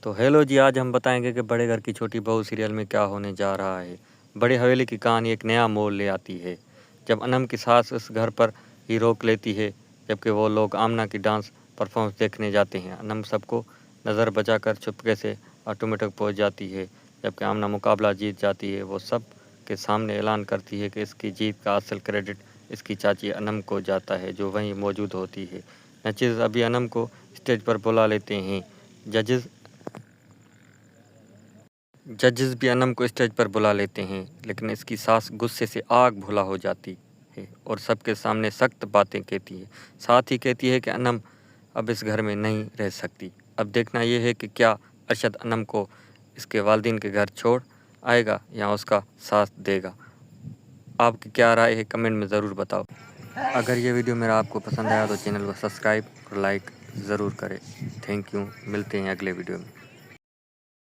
तो हेलो जी, आज हम बताएंगे कि बड़े घर की छोटी बहू सीरियल में क्या होने जा रहा है। बड़ी हवेली की कहानी एक नया मोड़ ले आती है जब अनम की सास उस घर पर ही रोक लेती है, जबकि वो लोग आमना की डांस परफॉर्मेंस देखने जाते हैं। अनम सबको नज़र बचाकर चुपके से ऑटोमेटिक पहुंच जाती है, जबकि आमना मुकाबला जीत जाती है। वो सब के सामने ऐलान करती है कि इसकी जीत का असल क्रेडिट इसकी चाची अनम को जाता है, जो वहीं मौजूद होती है। नचीज़ अभी अनम को स्टेज पर बुला लेते हैं। जजेस भी अनम को स्टेज पर बुला लेते हैं, लेकिन इसकी सास गुस्से से आग भुला हो जाती है और सबके सामने सख्त बातें कहती है। साथ ही कहती है कि अनम अब इस घर में नहीं रह सकती। अब देखना यह है कि क्या अरशद अनम को इसके वालिदैन के घर छोड़ आएगा या उसका साथ देगा। आपकी क्या राय है, कमेंट में ज़रूर बताओ। अगर ये वीडियो मेरा आपको पसंद आया तो चैनल को सब्सक्राइब और लाइक ज़रूर करें। Thank you. मिलते हैं अगले वीडियो में।